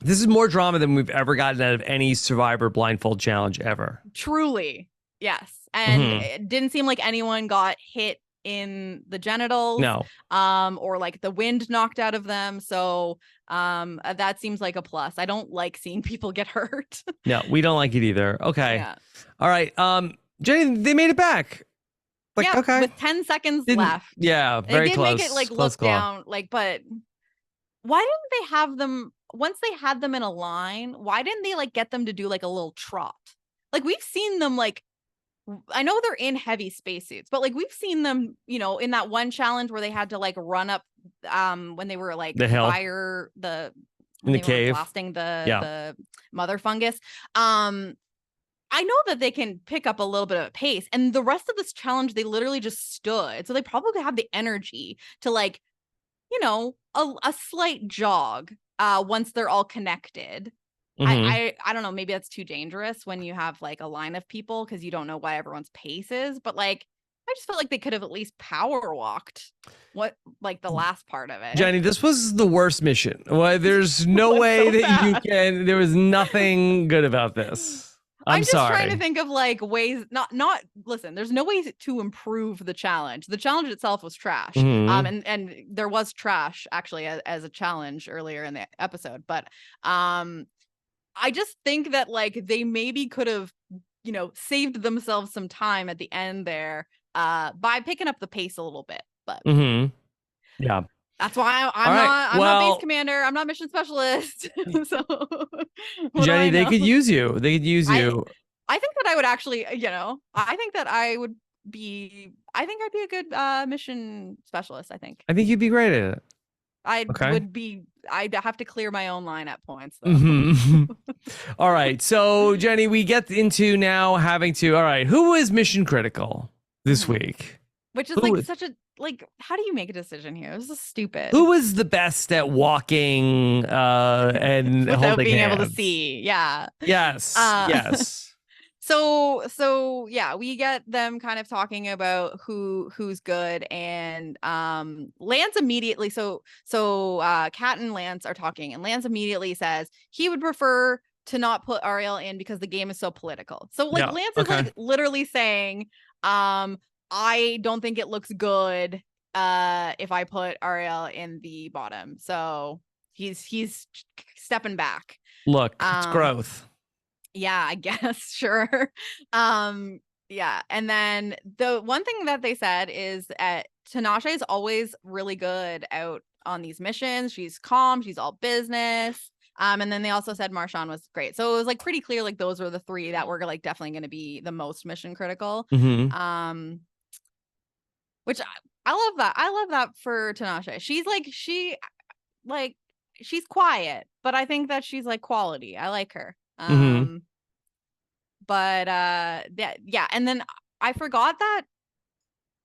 This is more drama than we've ever gotten out of any Survivor blindfold challenge ever. Truly. Yes. And it didn't seem like anyone got hit in the genitals. No. Or like the wind knocked out of them. So that seems like a plus. I don't like seeing people get hurt. No, we don't like it either. Okay. Yeah. All right. Jenny, they made it back. Like, yeah, okay. with 10 seconds left. Yeah, very they did close. make it like Close look call. down, like, but why didn't they have them once they had them in a line? Why didn't they like get them to do like a little trot? Like we've seen them like I know they're in heavy spacesuits, but like we've seen them, you know, in that one challenge where they had to like run up when they were like The hill. fire the in the they cave, were blasting the mother fungus. I know that they can pick up a little bit of a pace, and the rest of this challenge they literally just stood. So they probably have the energy to like, you know, a slight jog once they're all connected. I don't know, maybe that's too dangerous when you have like a line of people because you don't know what everyone's pace is, but like I just felt like they could have at least power walked what like the last part of it. Jenny, this was the worst mission. Well, there's no way so that you can. There was nothing good about this. I'm just sorry. trying to think of like ways not listen, there's no way to improve the challenge. The challenge itself was trash. And there was trash actually as a challenge earlier in the episode, but I just think that like they maybe could have, you know, saved themselves some time at the end there by picking up the pace a little bit. But yeah, that's why I'm not base commander. I'm not mission specialist. So Jenny, they could use you. They could use you. I think that I would actually, you know, I think I'd be a good mission specialist. I think you'd be great at it. I'd have to clear my own line at points though. All right. So Jenny, we get into now having to, all right, who is mission critical this week? Which is like such a, like, how do you make a decision here? This is stupid. Who was the best at walking and without being hands? able to see? Yeah. Yes. Yes. So yeah, we get them kind of talking about who's good, and Lance immediately so Kat and Lance are talking, and Lance immediately says he would prefer to not put Ariel in because the game is so political. So like Lance is like literally saying I don't think it looks good if I put Ariel in the bottom. So he's stepping back. Look, it's growth. Yeah, I guess. Sure. Yeah. And then the one thing that they said is that Tinashe is always really good out on these missions. She's calm. She's all business. And then they also said Marshawn was great. So it was like pretty clear, like those were the three that were like definitely going to be the most mission critical. Which I love that. I love that for Tinashe. She's quiet, but I think that she's like quality. I like her. But yeah, and then I forgot that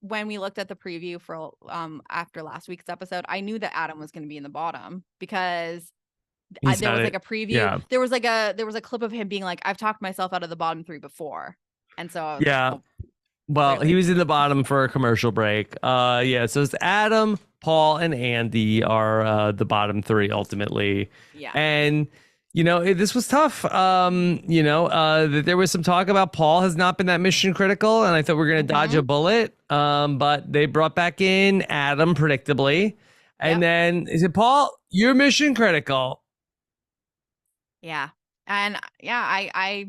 when we looked at the preview for after last week's episode, I knew that Adam was going to be in the bottom because there was like a preview. Yeah. There was a clip of him being like, I've talked myself out of the bottom three before. And so I was like, oh, well, really? He was in the bottom for a commercial break. Yeah, so it's Adam, Paul, and Andy are the bottom three ultimately. Yeah. And you know, this was tough. You know, there was some talk about Paul has not been that mission critical, and I thought we were going to dodge a bullet. But they brought back in Adam, predictably. And then is it Paul? You're mission critical. Yeah. And yeah, I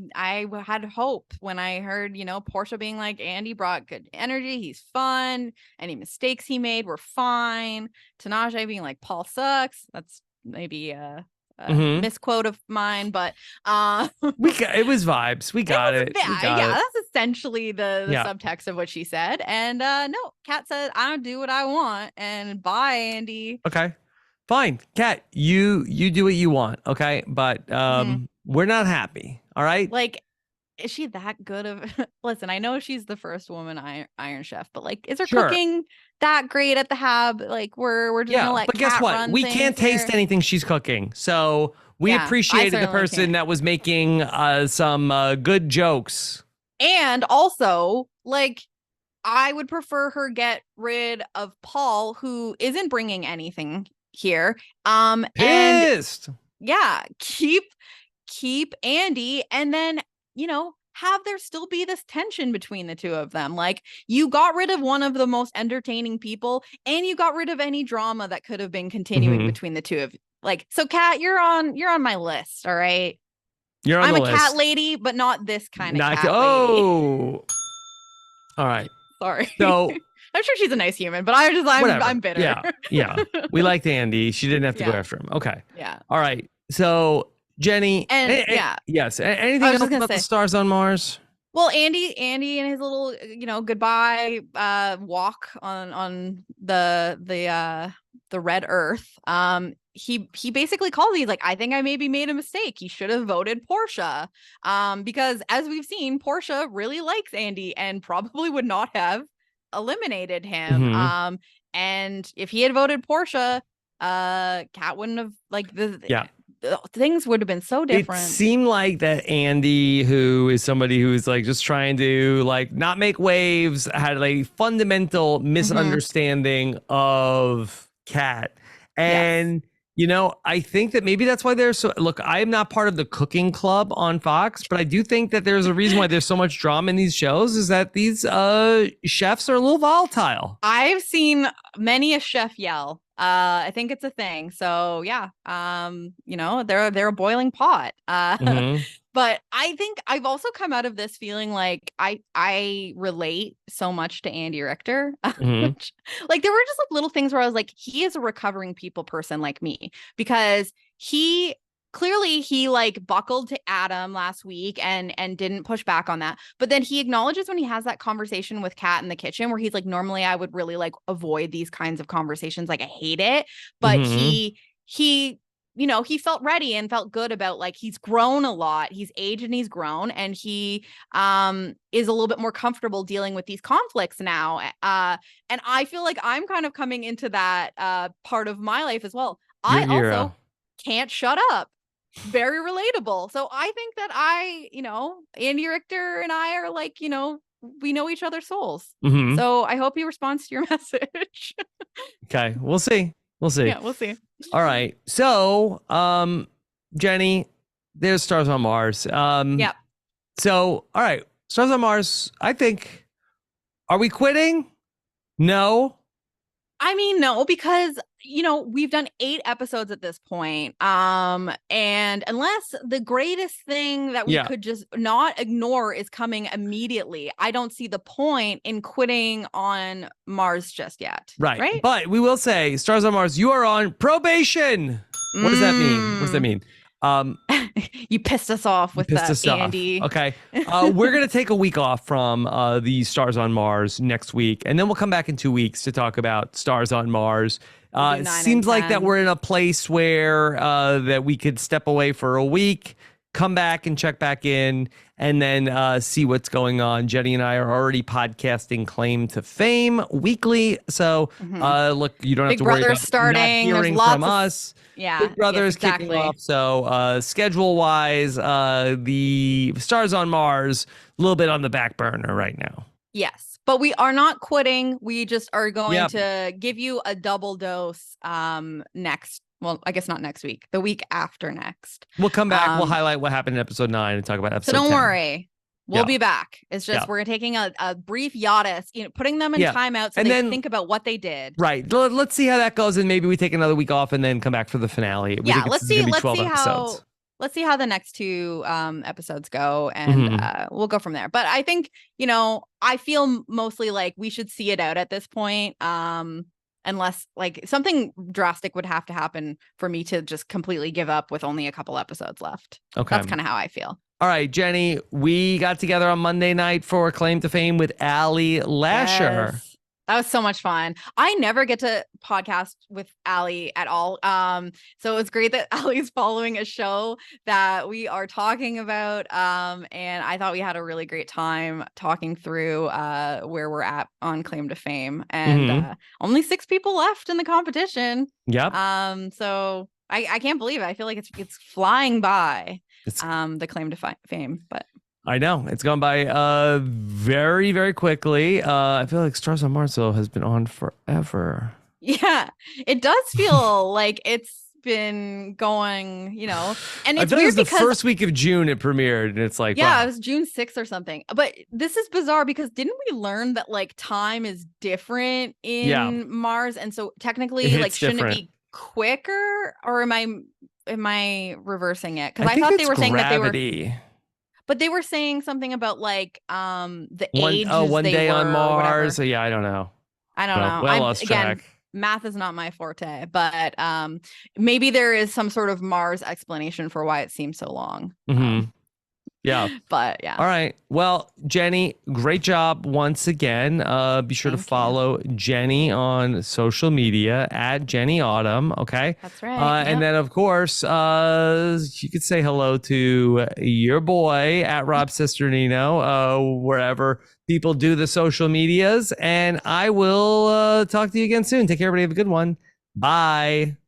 had hope when I heard, Portia being like, Andy brought good energy. He's fun. Any mistakes he made were fine. Tanaje being like, Paul sucks. That's maybe a Mhm. misquote of mine, but It was vibes. We got it. We got yeah, it. that's essentially the Yeah. subtext of what she said. And no, Kat said, I don't do what I want. And bye, Andy. Okay. Fine. Kat, you do what you want, okay? But we're not happy. All right? Like, is she that good of listen, I know she's the first woman Iron Chef, but like, is her Sure. cooking that great at the Hab? Like, we're just gonna let but guess Kat what? run We things can't taste here? anything she's cooking. So we Yeah, I appreciated the certainly person can't. that was making some good jokes. And also, like, I would prefer her get rid of Paul, who isn't bringing anything here. And Pissed. yeah, keep Andy, and then, have there still be this tension between the two of them. Like, you got rid of one of the most entertaining people, and you got rid of any drama that could have been continuing between the two of you. Like, so Kat, you're on my list, all right? You're on I'm the a list. cat lady, but not this kind of Not cat lady. All right. Sorry. So I'm sure she's a nice human, but I'm bitter. Yeah. We liked Andy. She didn't have to go after him. Okay. Yeah. All right. So Jenny, And yes. Anything else about the stars on Mars? Well, Andy and his little, goodbye walk on the red earth. He basically called. He's like, I think I maybe made a mistake. He should have voted Portia. Because as we've seen, Portia really likes Andy and probably would not have eliminated him. And if he had voted Portia, Kat wouldn't have things would have been so different. It seemed like that Andy, who is somebody who's like just trying to like not make waves, had a fundamental misunderstanding of Kat. And I think that maybe that's why there's so look, I am not part of the cooking club on Fox, but I do think that there's a reason why there's so much drama in these shows is that these chefs are a little volatile. I've seen many a chef yell. I think it's a thing. So yeah, they're a boiling pot. But I think I've also come out of this feeling like I relate so much to Andy Richter. Like there were just like little things where I was like, he is a recovering people person like me, because he like buckled to Adam last week and didn't push back on that. But then he acknowledges when he has that conversation with Kat in the kitchen where he's like, normally I would really like avoid these kinds of conversations. Like I hate it. But he felt ready and felt good about like he's grown a lot. He's aged and he's grown, and he is a little bit more comfortable dealing with these conflicts now. And I feel like I'm kind of coming into that part of my life as well. I also can't shut up. Very relatable. So I think that Andy Richter and I are like, we know each other's souls. So I hope he responds to your message. Okay, we'll see. Yeah, we'll see. All right. So, Jenny, there's Stars on Mars. Yeah. So, all right, Stars on Mars. I think, are we quitting? No. I mean, no, because we've done 8 episodes at this point. And unless the greatest thing that we could just not ignore is coming immediately, I don't see the point in quitting on Mars just yet. Right. But we will say, Stars on Mars, you are on probation. What does that mean? What does that mean? You pissed us off with that, Andy. Okay. We're going to take a week off from the Stars on Mars next week, and then we'll come back in 2 weeks to talk about Stars on Mars. It seems like that we're in a place where that we could step away for a week, come back and check back in, and then see what's going on. Jenny and I are already podcasting Claim to Fame weekly. So look, you don't have to worry about starting. Not hearing from us. Yeah, Big Brother's kicking off. So schedule-wise, the Stars on Mars, a little bit on the back burner right now. Yes, but we are not quitting. We just are going to give you a double dose next. Well, I guess not next week. The week after next. We'll come back. We'll highlight what happened in episode 9 and talk about episode 10. So don't worry. We'll be back. It's just we're taking a brief hiatus, putting them in timeout so they think about what they did. Right. Let's see how that goes, and maybe we take another week off and then come back for the finale. Let's see how let's see how the next two episodes go, and we'll go from there. But I think, I feel mostly like we should see it out at this point. Unless like something drastic would have to happen for me to just completely give up with only a couple episodes left. Okay. That's kind of how I feel. All right, Jenny, we got together on Monday night for Claim to Fame with Allie Lasher. Yes. That was so much fun. I never get to podcast with Allie at all. So it's great that Allie's following a show that we are talking about. And I thought we had a really great time talking through where we're at on Claim to Fame. And only 6 people left in the competition. Yep. So I can't believe it. I feel like it's flying by. The Claim to Fame, but I know it's gone by very, very quickly. I feel like Stars on Mars though has been on forever. Yeah, it does feel like it's been going, and it's weird the because first week of June it premiered, and it's like, yeah, wow. it was June 6th or something. But this is bizarre because didn't we learn that like time is different in Mars, and so technically, like, shouldn't it be quicker, or am I reversing it? Because I thought they were saying gravity. that but they were saying something about like the age. One day on Mars. So yeah, I don't know. Well, I lost track. Again, math is not my forte, but maybe there is some sort of Mars explanation for why it seems so long. Yeah. But yeah. All right. Well, Jenny, great job once again. Be sure to follow Jenny on social media at Jenny Autumn. Okay. That's right. And then, of course, you could say hello to your boy at Rob Cesternino, wherever people do the social medias. And I will talk to you again soon. Take care, everybody. Have a good one. Bye.